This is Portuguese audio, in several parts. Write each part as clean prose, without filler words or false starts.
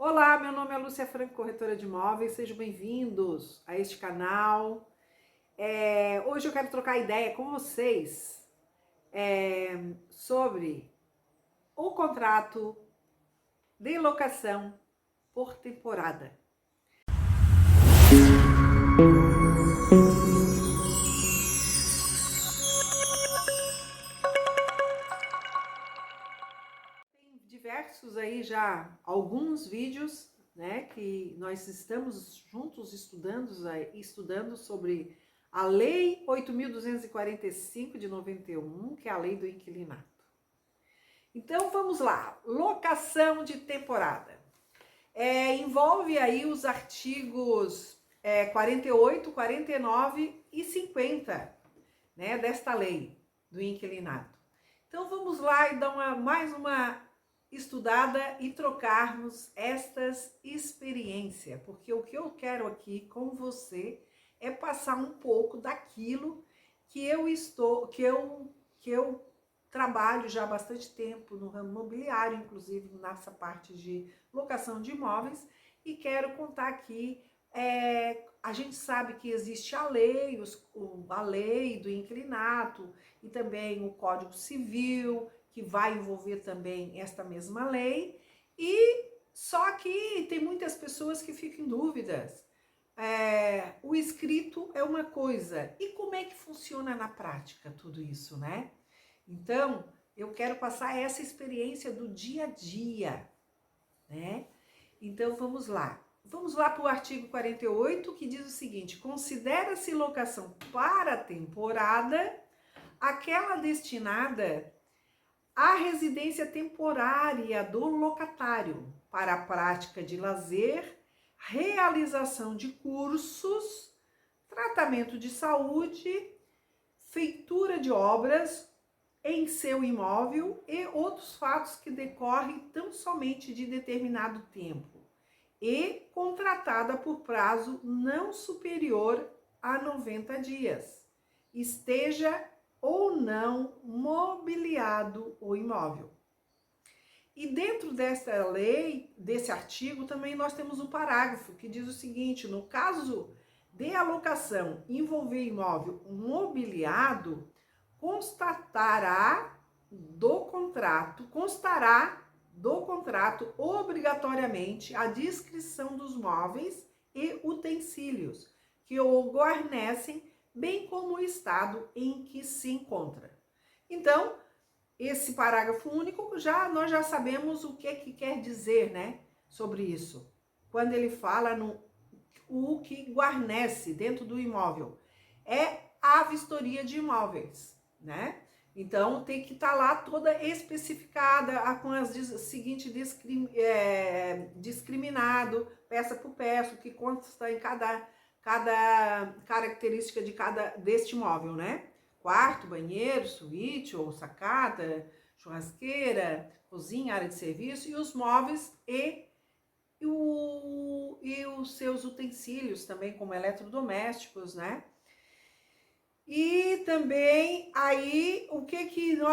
Olá, meu nome é Lúcia Franco, corretora de imóveis, sejam bem-vindos a este canal. Hoje eu quero trocar ideia com vocês sobre o contrato de locação por temporada. Tem diversos aí já, alguns vídeos, né, que nós estamos juntos estudando sobre a Lei 8.245 de 91, que é a Lei do Inquilinato. Então vamos lá, locação de temporada. Envolve aí os artigos 48, 49 e 50, né, desta lei do inquilinato. Então vamos lá e dar mais uma estudada e trocarmos estas experiências, porque o que eu quero aqui com você é passar um pouco daquilo que eu trabalho já há bastante tempo no ramo imobiliário, inclusive nessa parte de locação de imóveis, e quero contar aqui. A gente sabe que existe a lei, a lei do inquilinato e também o Código Civil, que vai envolver também esta mesma lei, e só que tem muitas pessoas que ficam em dúvidas. O escrito é uma coisa, e como é que funciona na prática tudo isso, né? Então, eu quero passar essa experiência do dia a dia, né? Então, vamos lá. Vamos lá para o artigo 48, que diz o seguinte: considera-se locação para temporada aquela destinada à residência temporária do locatário para a prática de lazer, realização de cursos, tratamento de saúde, feitura de obras em seu imóvel e outros fatos que decorrem tão somente de determinado tempo, e contratada por prazo não superior a 90 dias, esteja ou não mobiliado o imóvel. E dentro dessa lei, desse artigo, também nós temos um parágrafo que diz o seguinte: no caso de alocação envolver imóvel mobiliado, constará do contrato obrigatoriamente a descrição dos móveis e utensílios que o guarnecem, bem como o estado em que se encontra. Então, esse parágrafo único, nós já sabemos o que quer dizer, né, sobre isso. Quando ele fala o que guarnece dentro do imóvel, é a vistoria de imóveis, né? Então, tem que estar lá toda especificada, com as seguinte discriminado, peça por peça, o que consta em cada característica deste imóvel, né? Quarto, banheiro, suíte ou sacada, churrasqueira, cozinha, área de serviço, e os móveis e os seus utensílios também, como eletrodomésticos, né? E também aí o que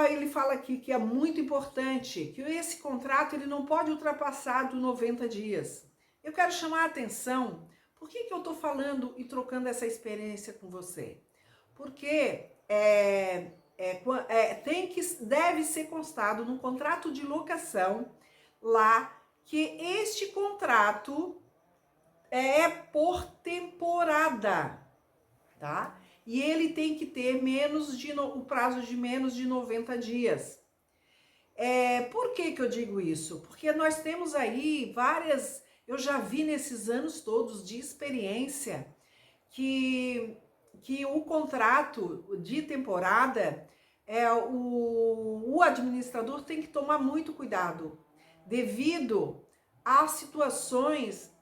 ele fala aqui que é muito importante, que esse contrato ele não pode ultrapassar dos 90 dias. Eu quero chamar a atenção, por que eu estou falando e trocando essa experiência com você? Porque deve ser constado no contrato de locação lá que este contrato é por temporada, tá? E ele tem que ter o prazo de menos de 90 dias. Por que eu digo isso? Porque nós temos aí eu já vi nesses anos todos de experiência que o contrato de temporada, o administrador tem que tomar muito cuidado, devido a situações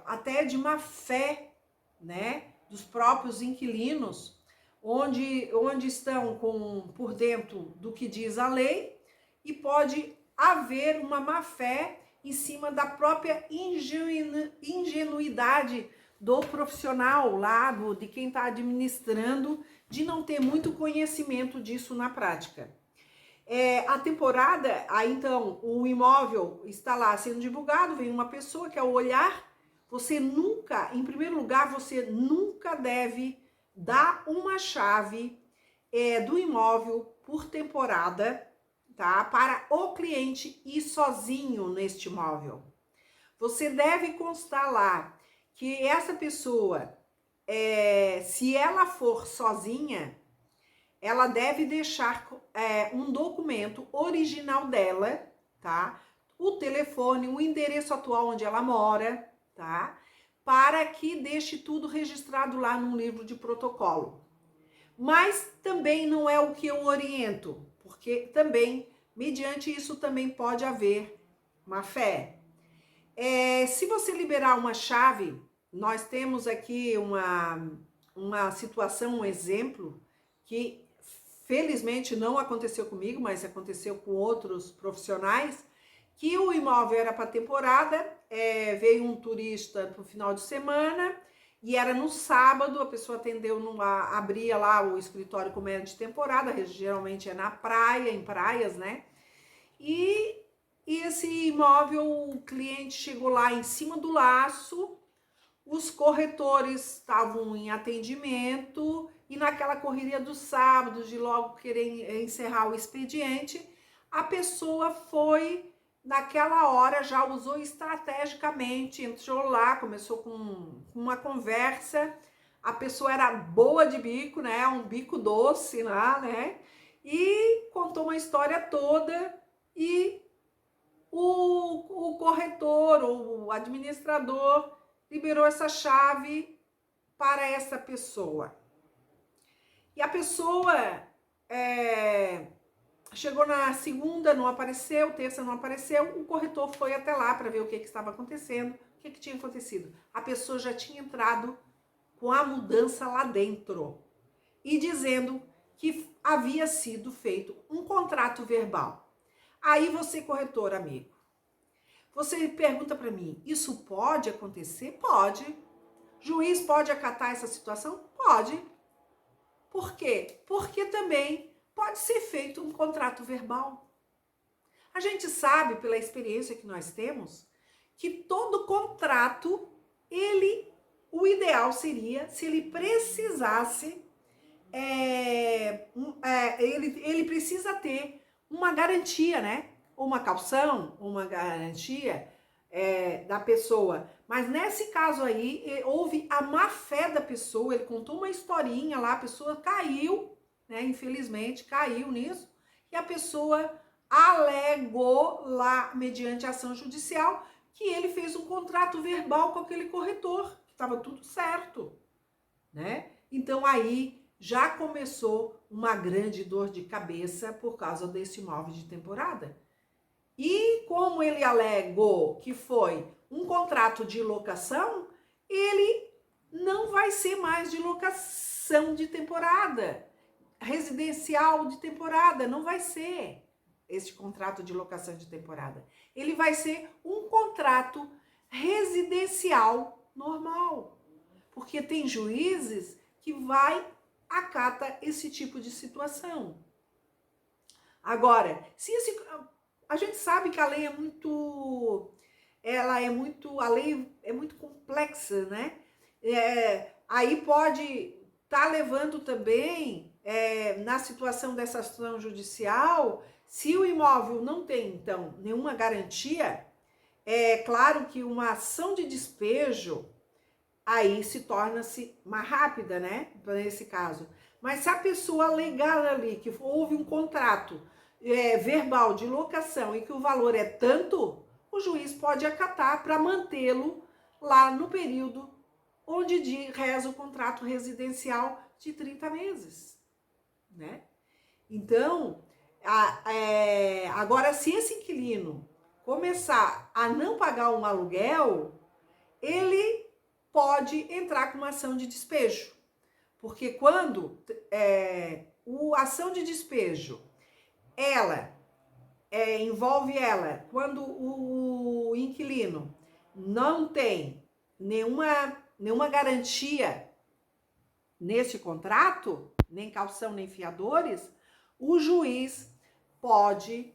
até de má fé, né, dos próprios inquilinos, onde estão por dentro do que diz a lei, e pode haver uma má fé em cima da própria ingenuidade do profissional lá, de quem está administrando, de não ter muito conhecimento disso na prática. A temporada, aí então o imóvel está lá sendo divulgado, vem uma pessoa que ao olhar, você nunca, em primeiro lugar, você nunca deve dar uma chave do imóvel por temporada, tá? Para o cliente ir sozinho neste imóvel. Você deve constar lá que essa pessoa, se ela for sozinha, ela deve deixar um documento original dela, tá? O telefone, o endereço atual onde ela mora, tá? Para que deixe tudo registrado lá num livro de protocolo. Mas também não é o que eu oriento, porque também, mediante isso, também pode haver má fé. Se você liberar uma chave, nós temos aqui uma situação, um exemplo, que felizmente não aconteceu comigo, mas aconteceu com outros profissionais, que o imóvel era para temporada, veio um turista para o final de semana, e era no sábado, a pessoa atendeu, abria lá o escritório como era de temporada, geralmente é na praia, em praias, né? E esse imóvel, o cliente chegou lá em cima do laço, os corretores estavam em atendimento e naquela correria do sábado, de logo querer encerrar o expediente, a pessoa foi, naquela hora, já usou estrategicamente, entrou lá, começou com uma conversa, a pessoa era boa de bico, né, um bico doce lá, né, e contou uma história toda e o corretor, o administrador, liberou essa chave para essa pessoa. E a pessoa chegou na segunda, não apareceu, terça não apareceu, o corretor foi até lá para ver o que estava acontecendo, o que tinha acontecido. A pessoa já tinha entrado com a mudança lá dentro e dizendo que havia sido feito um contrato verbal. Aí você, corretor, amigo, você pergunta para mim, isso pode acontecer? Pode. Juiz pode acatar essa situação? Pode. Por quê? Porque também pode ser feito um contrato verbal. A gente sabe, pela experiência que nós temos, que todo contrato, o ideal seria, se ele precisasse, ele precisa ter uma garantia, né? Uma caução, uma garantia da pessoa. Mas nesse caso aí, houve a má fé da pessoa, ele contou uma historinha lá, a pessoa caiu, né? Infelizmente, caiu nisso, e a pessoa alegou lá, mediante ação judicial, que ele fez um contrato verbal com aquele corretor, que estava tudo certo, né? Então aí já começou uma grande dor de cabeça por causa desse imóvel de temporada. E como ele alegou que foi um contrato de locação, ele não vai ser mais de locação de temporada, residencial de temporada, não vai ser este contrato de locação de temporada. Ele vai ser um contrato residencial normal, porque tem juízes que acata esse tipo de situação. Agora, a gente sabe que a lei a lei é muito complexa, né? Aí pode estar levando também, na situação dessa ação judicial, se o imóvel não tem, então, nenhuma garantia, é claro que uma ação de despejo aí se torna-se mais rápida, né? Nesse caso. Mas se a pessoa alegar ali que houve um contrato verbal de locação e que o valor é tanto, o juiz pode acatar para mantê-lo lá no período onde reza o contrato residencial de 30 meses, né? Então, agora, se esse inquilino começar a não pagar um aluguel, ele pode entrar com uma ação de despejo. Porque quando a ação de despejo, envolve quando o inquilino não tem nenhuma garantia nesse contrato, nem calção, nem fiadores, o juiz pode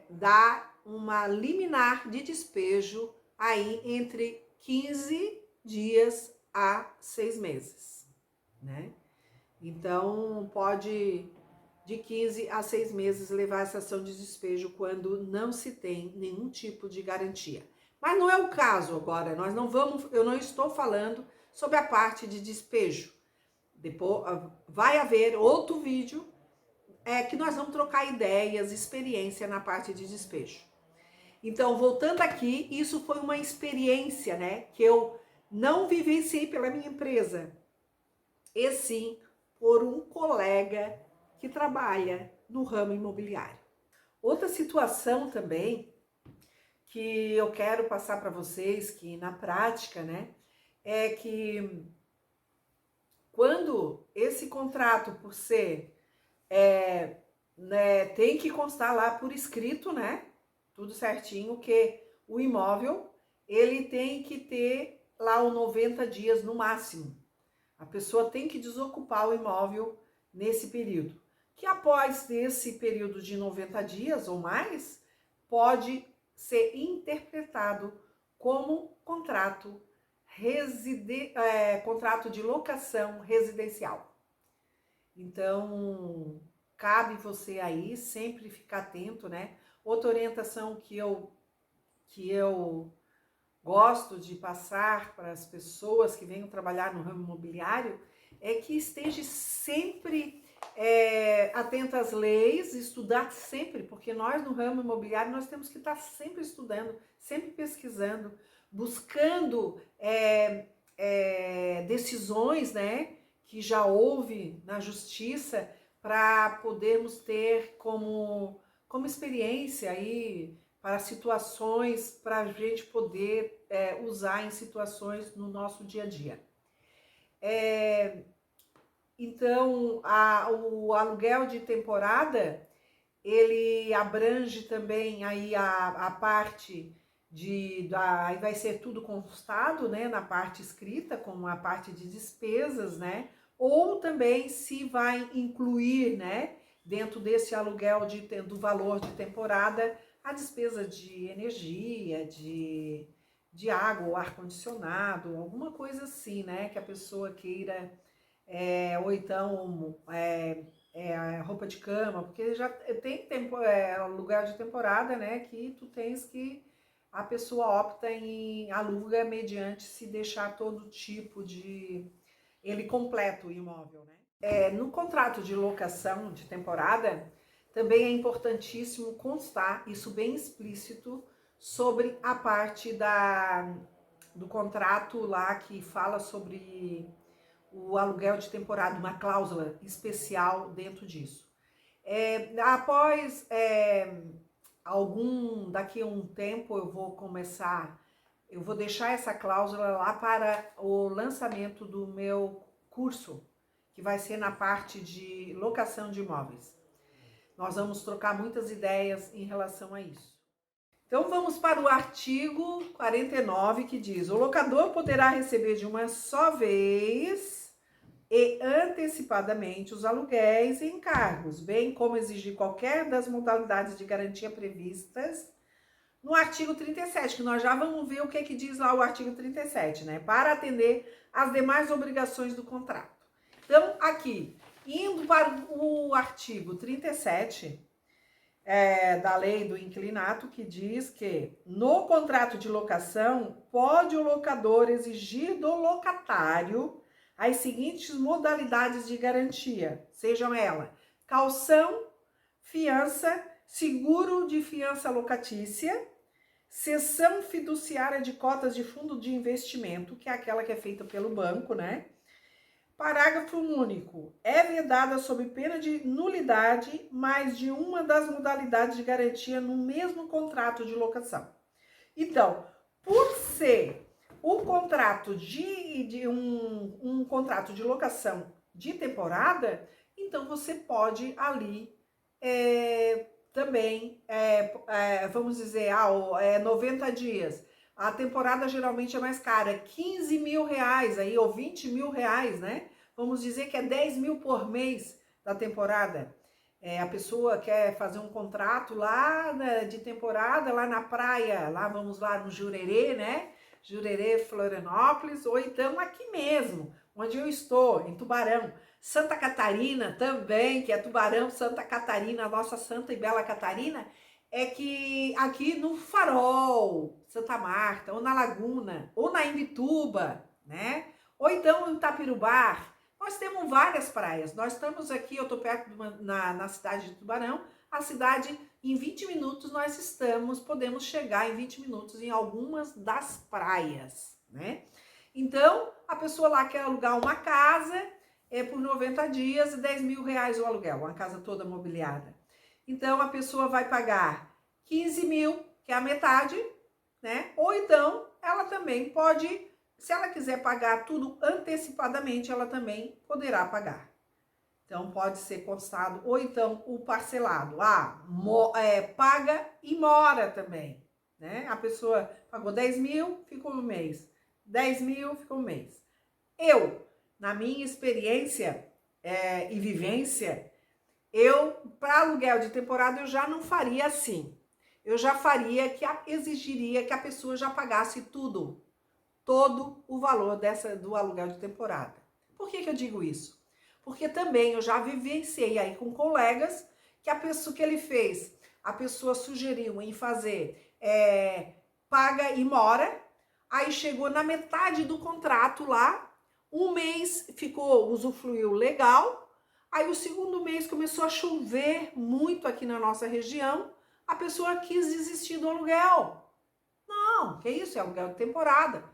dar uma liminar de despejo aí entre 15 dias a 6 meses, né? Então, pode de 15 a 6 meses levar essa ação de despejo quando não se tem nenhum tipo de garantia. Mas não é o caso agora, eu não estou falando sobre a parte de despejo. Depois vai haver outro vídeo que nós vamos trocar ideias, experiência na parte de despejo. Então, voltando aqui, isso foi uma experiência, né, que eu não vivenciei pela minha empresa, e sim por um colega que trabalha no ramo imobiliário. Outra situação também que eu quero passar para vocês, que na prática, né, é que quando esse contrato, por ser, né, tem que constar lá por escrito, né, tudo certinho, que o imóvel, ele tem que ter lá os 90 dias no máximo. A pessoa tem que desocupar o imóvel nesse período. Que após esse período de 90 dias ou mais, pode ser interpretado como contrato de locação residencial. Então, cabe você aí sempre ficar atento, né? Outra orientação que eu gosto de passar para as pessoas que venham trabalhar no ramo imobiliário é que esteja sempre atento às leis, estudar sempre, porque nós no ramo imobiliário nós temos que estar sempre estudando, sempre pesquisando, buscando decisões, né, que já houve na justiça para podermos ter como experiência aí para situações, para a gente poder usar em situações no nosso dia a dia. Então, o aluguel de temporada, ele abrange também aí a parte aí vai ser tudo constado, né, na parte escrita, como a parte de despesas, né, ou também se vai incluir, né, dentro desse aluguel do valor de temporada, a despesa de energia, de água ou ar-condicionado, alguma coisa assim, né, que a pessoa queira, ou então roupa de cama, porque já tem lugar de temporada, né, que tu tens que a pessoa opta em aluga mediante se deixar todo tipo de ele completo o imóvel, né? No contrato de locação de temporada também é importantíssimo constar isso bem explícito sobre a parte do contrato lá que fala sobre o aluguel de temporada, uma cláusula especial dentro disso. Após daqui a um tempo eu vou deixar essa cláusula lá para o lançamento do meu curso, que vai ser na parte de locação de imóveis. Nós vamos trocar muitas ideias em relação a isso. Então vamos para o artigo 49, que diz: o locador poderá receber de uma só vez e antecipadamente os aluguéis e encargos, bem como exigir qualquer das modalidades de garantia previstas no artigo 37, que nós já vamos ver o que diz lá o artigo 37, né? Para atender às demais obrigações do contrato. Então, aqui, indo para o artigo 37 da lei do inquilinato, que diz que no contrato de locação, pode o locador exigir do locatário as seguintes modalidades de garantia, sejam elas caução, fiança, seguro de fiança locatícia, cessão fiduciária de cotas de fundo de investimento, que é aquela que é feita pelo banco, né? Parágrafo único. É vedada sob pena de nulidade mais de uma das modalidades de garantia no mesmo contrato de locação. Então, por ser o contrato um contrato de locação de temporada, então você pode ali também, vamos dizer, 90 dias. A temporada geralmente é mais cara, 15 mil reais aí, ou 20 mil reais, né? Vamos dizer que é 10 mil por mês da temporada. a pessoa quer fazer um contrato lá, né, de temporada, lá na praia, lá vamos lá no Jurerê, né? Jurerê, Florianópolis, ou então aqui mesmo, onde eu estou, em Tubarão. Santa Catarina também, que é Tubarão, Santa Catarina, a nossa Santa e Bela Catarina, é que aqui no Farol, Santa Marta, ou na Laguna, ou na Imbituba, né? Ou então em Itapirubá. Nós temos várias praias. Nós estamos aqui, eu estou perto na cidade de Tubarão. A cidade, em 20 minutos, nós podemos chegar em 20 minutos em algumas das praias, né? Então, a pessoa lá quer alugar uma casa por 90 dias e 10 mil reais o aluguel, uma casa toda mobiliada. Então, a pessoa vai pagar 15 mil, que é a metade, né? Ou então, ela também pode, se ela quiser pagar tudo antecipadamente, ela também poderá pagar. Então, pode ser constado, ou então o parcelado. Paga e mora também, né? A pessoa pagou 10 mil, ficou um mês. 10 mil, ficou um mês. Eu, na minha experiência e vivência, para aluguel de temporada, eu já não faria assim. Eu já faria exigiria que a pessoa já pagasse tudo, todo o valor do aluguel de temporada. Por que eu digo isso? Porque também eu já vivenciei aí com colegas que a pessoa sugeriu em fazer paga e mora, aí chegou na metade do contrato lá, um mês usufruiu legal, aí o segundo mês começou a chover muito aqui na nossa região, a pessoa quis desistir do aluguel. Não, que isso, é aluguel de temporada.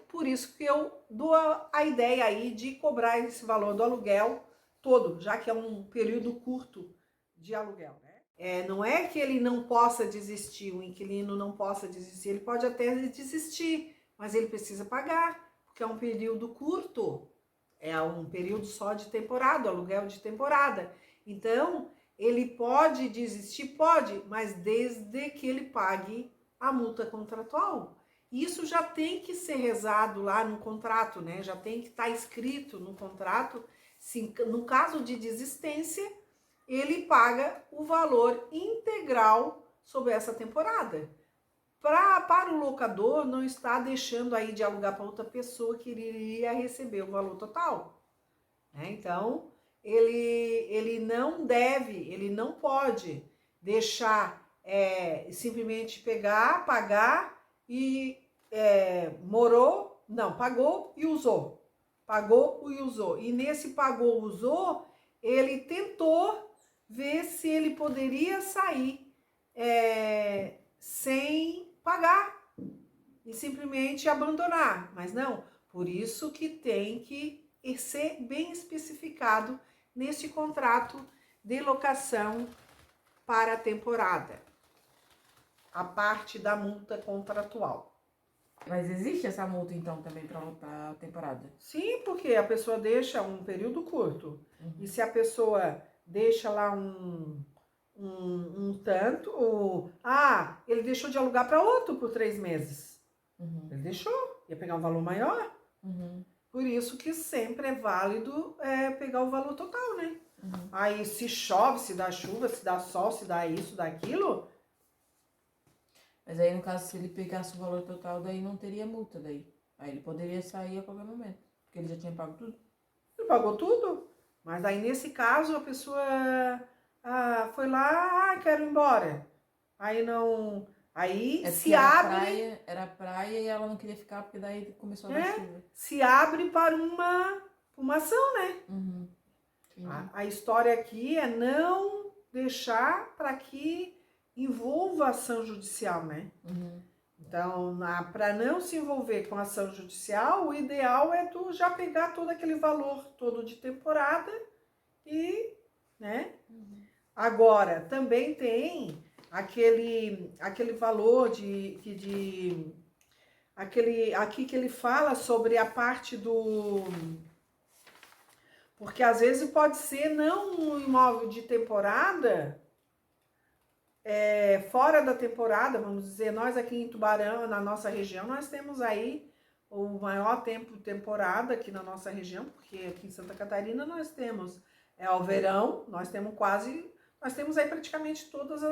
Por isso que eu dou a ideia aí de cobrar esse valor do aluguel todo, já que é um período curto de aluguel, né? Não é que ele não possa desistir, o inquilino não possa desistir, ele pode até desistir, mas ele precisa pagar, porque é um período curto, é um período só de temporada, aluguel de temporada. Então, ele pode desistir? Pode, mas desde que ele pague a multa contratual. Isso já tem que ser rezado lá no contrato, né? Já tem que estar escrito no contrato. Se, no caso de desistência, ele paga o valor integral sobre essa temporada. Para o locador não está deixando aí de alugar para outra pessoa que iria receber o valor total, né? Então, ele não deve, ele não pode deixar simplesmente pegar, pagar e pagou e usou. Pagou e usou. E nesse pagou, usou, ele tentou ver se ele poderia sair sem pagar e simplesmente abandonar. Mas não, por isso que tem que ser bem especificado nesse contrato de locação para a temporada, a parte da multa contratual. Mas existe essa multa, então, também para a temporada? Sim, porque a pessoa deixa um período curto. E se a pessoa deixa lá um tanto, ele deixou de alugar para outro por 3 meses. Ele deixou, ia pegar um valor maior. Por isso que sempre é válido pegar o valor total, né? Aí se chove, se dá chuva, se dá sol, se dá isso, dá aquilo. Mas aí, no caso, se ele pegasse o valor total, daí não teria multa daí. Aí ele poderia sair a qualquer momento, porque ele já tinha pago tudo. Ele pagou tudo. Mas aí, nesse caso, a pessoa foi lá, quero ir embora. Aí não... Aí se abre... Era praia e ela não queria ficar, porque daí começou a dar chuva. Se abre para uma ação, né? A história aqui é não deixar para que envolva ação judicial, né? Então, para não se envolver com ação judicial, o ideal é tu já pegar todo aquele valor todo de temporada e, né? Agora, também tem aquele valor aqui que ele fala sobre a parte do... Porque às vezes pode ser não um imóvel de temporada, fora da temporada, vamos dizer, nós aqui em Tubarão, na nossa região, nós temos aí o maior tempo de temporada aqui na nossa região, porque aqui em Santa Catarina nós temos É o verão, nós temos aí praticamente todas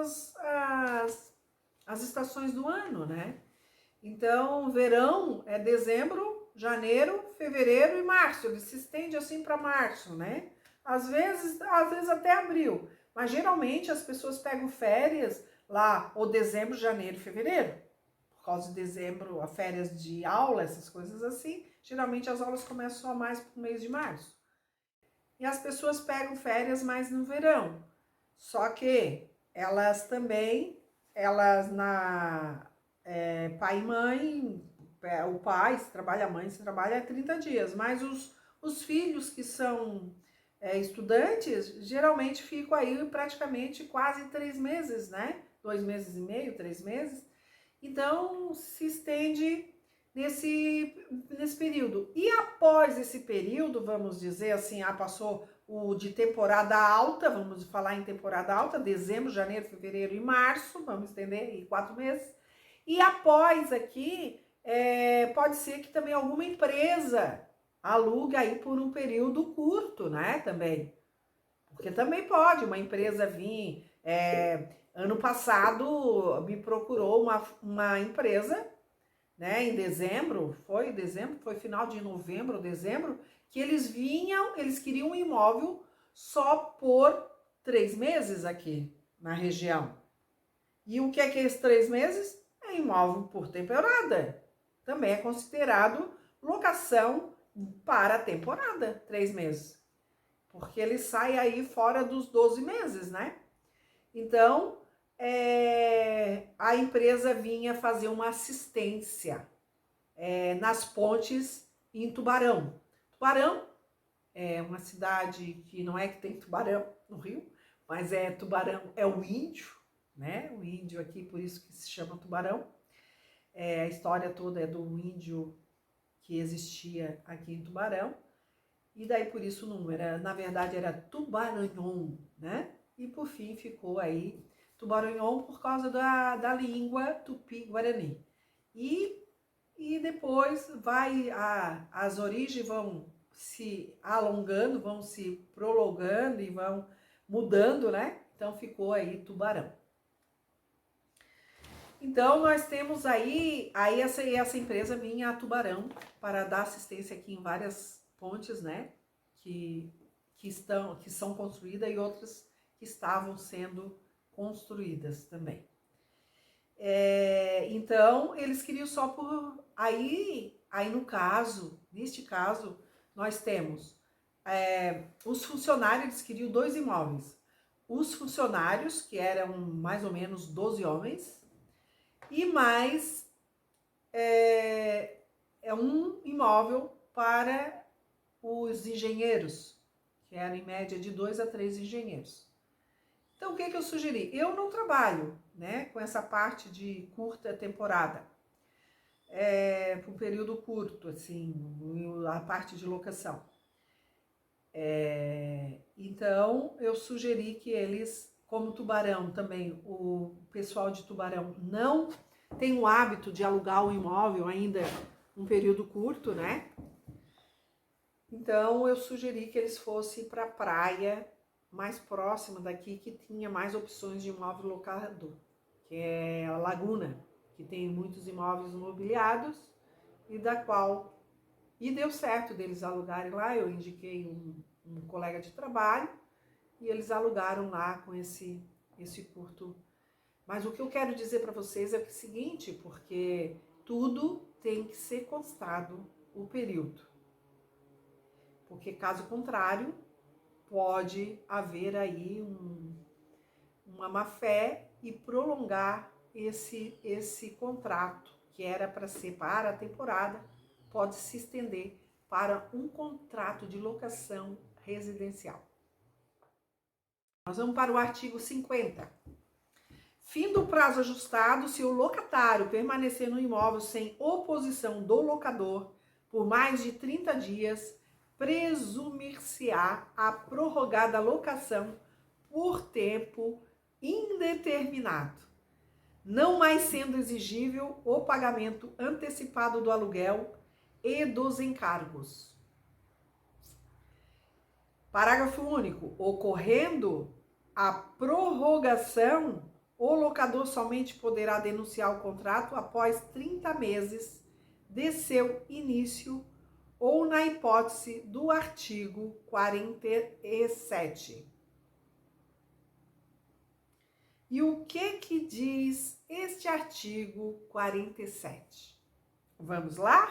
as estações do ano, né? Então, verão é dezembro, janeiro, fevereiro e março. Ele se estende assim para março, né? Às vezes até abril. Mas geralmente as pessoas pegam férias lá, ou dezembro, janeiro, fevereiro. Por causa de dezembro, a férias de aula, essas coisas assim. Geralmente as aulas começam só mais pro mês de março. E as pessoas pegam férias mais no verão. Só que elas também, pai e mãe, o pai, se trabalha, a mãe, se trabalha, é 30 dias. Mas os filhos que são estudantes, geralmente ficam aí praticamente quase 3 meses, né? 2 meses e meio, 3 meses. Então, se estende nesse período. E após esse período, vamos dizer assim, passou o de temporada alta, vamos falar em temporada alta, dezembro, janeiro, fevereiro e março, vamos entender, em 4 meses. E após aqui, pode ser que também alguma empresa alugue aí por um período curto, né, também. Porque também pode uma empresa vir... ano passado me procurou uma empresa, né, em dezembro, foi final de novembro, dezembro, que eles queriam um imóvel só por 3 meses aqui na região. E o que é esses 3 meses? É imóvel por temporada. Também é considerado locação para temporada, 3 meses. Porque ele sai aí fora dos 12 meses, né? Então, a empresa vinha fazer uma assistência nas pontes em Tubarão. Tubarão é uma cidade que não é que tem tubarão no Rio, mas Tubarão é o índio, né? O índio aqui, por isso que se chama Tubarão. A história toda é do índio que existia aqui em Tubarão. E daí por isso o número, na verdade era Tubaranhon, né? E por fim ficou aí Tubaranhon por causa da língua tupi-guarani. E depois as origens vão se alongando, vão se prolongando e vão mudando, né? Então ficou aí Tubarão. Então nós temos aí essa empresa vinha a Tubarão para dar assistência aqui em várias pontes, né? Que são construídas e outras que estavam sendo construídas também. Então, eles queriam só por... Aí neste caso, nós temos os funcionários, eles queriam 2 imóveis. Os funcionários, que eram mais ou menos 12 homens, e mais um imóvel para os engenheiros, que eram em média de 2 a 3 engenheiros. Então, o que eu sugeri? Eu não trabalho, né, com essa parte de curta temporada, por um período curto, assim, a parte de locação. Então, eu sugeri que eles, como Tubarão também, o pessoal de Tubarão não tem o hábito de alugar o imóvel ainda um período curto, né? Então, eu sugeri que eles fossem para a praia mais próxima daqui, que tinha mais opções de imóvel locado, que é a Laguna, que tem muitos imóveis imobiliados e deu certo deles alugarem lá. Eu indiquei um colega de trabalho e eles alugaram lá com esse curto. Mas o que eu quero dizer para vocês é o seguinte, porque tudo tem que ser constado o período. Porque caso contrário, pode haver aí uma má-fé e prolongar esse contrato, que era para ser para a temporada, pode se estender para um contrato de locação residencial. Nós vamos para o artigo 50. Fim do prazo ajustado se o locatário permanecer no imóvel sem oposição do locador por mais de 30 dias, presumir-se-á a prorrogada locação por tempo indeterminado, não mais sendo exigível o pagamento antecipado do aluguel e dos encargos. Parágrafo único. Ocorrendo a prorrogação, o locador somente poderá denunciar o contrato após 30 meses de seu início ou na hipótese do artigo 47. E o que diz este artigo 47? Vamos lá?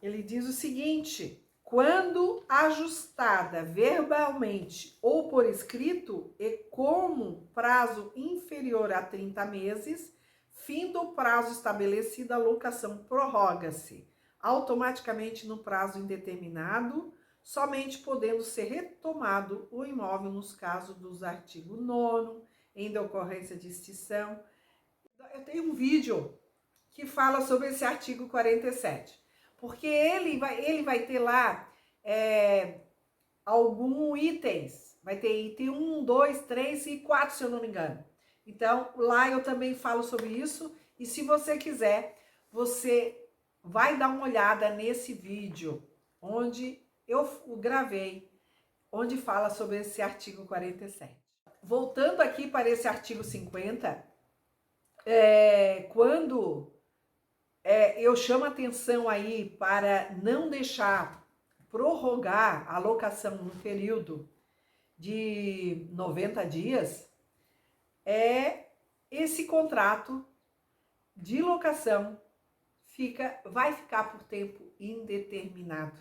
Ele diz o seguinte: quando ajustada verbalmente ou por escrito e como prazo inferior a 30 meses, findo o prazo estabelecido, a locação prorroga-se automaticamente no prazo indeterminado, somente podendo ser retomado o imóvel nos casos dos artigos 9º, em decorrência de extinção. Eu tenho um vídeo que fala sobre esse artigo 47, porque ele vai ter lá alguns itens, vai ter item 1, 2, 3 e 4, se eu não me engano. Então, lá eu também falo sobre isso, e se você quiser, você vai dar uma olhada nesse vídeo, onde eu gravei, onde fala sobre esse artigo 47. Voltando aqui para esse artigo 50, quando eu chamo atenção aí para não deixar prorrogar a locação no período de 90 dias, esse contrato de locação vai ficar por tempo indeterminado.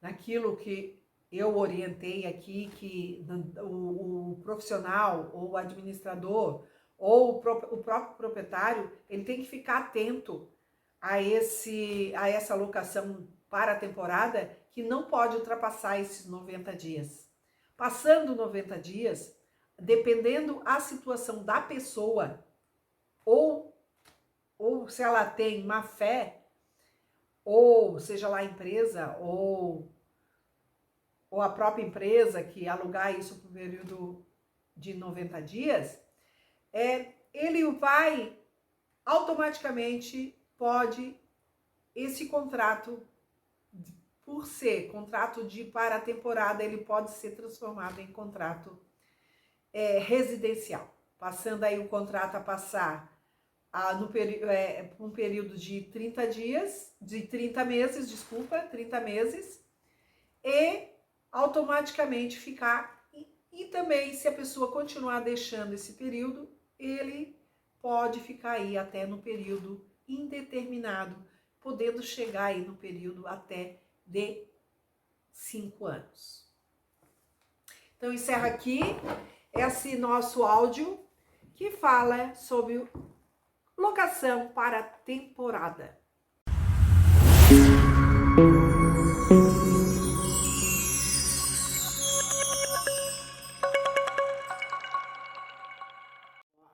Naquilo que eu orientei aqui, que o profissional ou o administrador ou o próprio proprietário, ele tem que ficar atento a essa locação para a temporada, que não pode ultrapassar esses 90 dias. Passando 90 dias, dependendo a situação da pessoa, ou se ela tem má fé, ou seja lá a empresa, ou a própria empresa que alugar isso por um período de 90 dias, ele vai automaticamente, esse contrato, por ser contrato para a temporada, ele pode ser transformado em contrato residencial, passando aí o contrato a passar um período de 30 meses, 30 meses, e automaticamente ficar, e também se a pessoa continuar deixando esse período, ele pode ficar aí até no período indeterminado, podendo chegar aí no período até de 5 anos. Então, encerro aqui esse nosso áudio que fala sobre locação para temporada.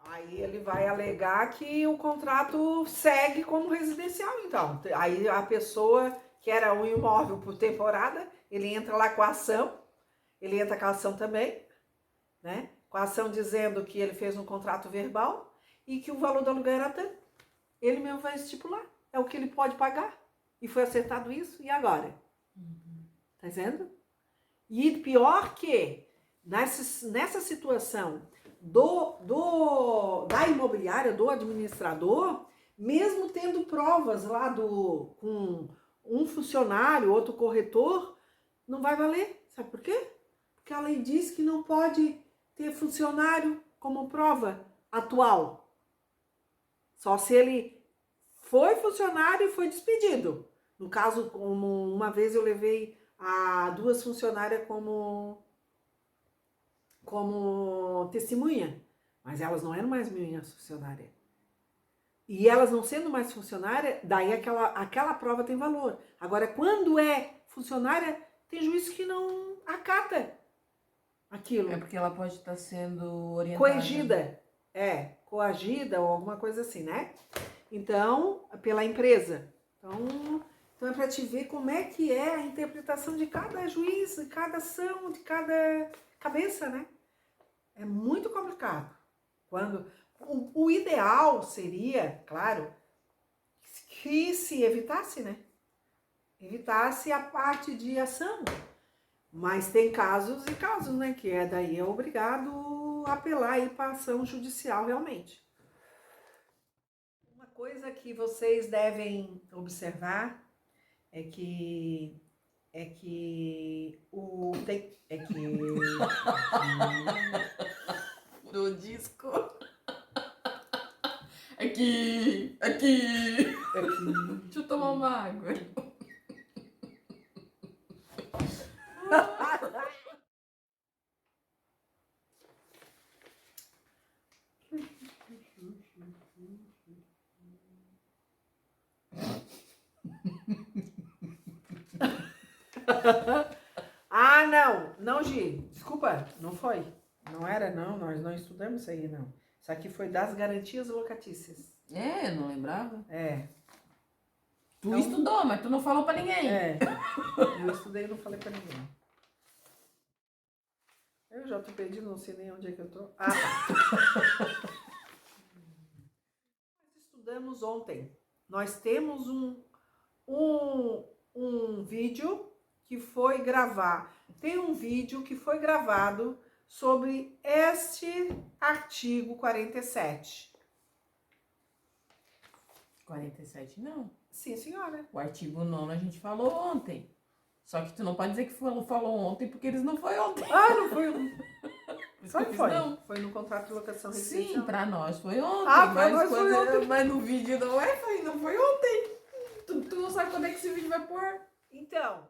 Aí ele vai alegar que o contrato segue como residencial, então. Aí a pessoa que era um imóvel por temporada, ele entra lá com a ação, ele entra com a ação também, né? Com a ação dizendo que ele fez um contrato verbal e que o valor do aluguel era tanto. Ele mesmo vai estipular, é o que ele pode pagar. E foi acertado isso, e agora? Tá vendo? E pior que, nessa situação da imobiliária, do administrador, mesmo tendo provas lá com um funcionário, outro corretor, não vai valer. Sabe por quê? Porque a lei diz que não pode ter funcionário como prova atual. Só se ele foi funcionário e foi despedido. No caso, como uma vez eu levei a 2 funcionárias como testemunha, mas elas não eram mais minhas funcionárias. E elas não sendo mais funcionária, daí aquela prova tem valor. Agora, quando é funcionária, tem juiz que não acata aquilo. É porque ela pode estar sendo orientada. Coagida ou alguma coisa assim, né? Então, pela empresa. Então é para te ver como é que é a interpretação de cada juiz, de cada ação, de cada cabeça, né? É muito complicado. O ideal seria, claro, que se evitasse, né? evitasse a parte de ação. Mas tem casos e casos, né? Que daí é obrigado a apelar aí para ação judicial realmente. Uma coisa que vocês devem observar é que o tem, é que No disco. Aqui. Deixa eu tomar uma água. Ah, não, Gi, desculpa, não foi. Não era, não, nós não estudamos isso aí, não. Isso aqui foi das garantias locatícias. É, não lembrava. É. Tu Então, estudou, mas tu não falou pra ninguém. É, eu estudei e não falei pra ninguém. Eu já tô perdido, não sei nem onde é que eu tô. Ah, tá. Nós estudamos ontem. Nós temos um vídeo que foi gravar. Tem um vídeo que foi gravado sobre este artigo 47. 47 não. Sim, senhora. O artigo 9 a gente falou ontem. Só que tu não pode dizer que falou ontem, porque eles não foi ontem. Ah, não foi um. Só que Foi. não. Foi no contrato de locação residencial. Sim, pra nós foi ontem. Ah, pra mas, nós foi ontem. Mas no vídeo não foi ontem. Tu não sabe quando é que esse vídeo vai pôr. Então,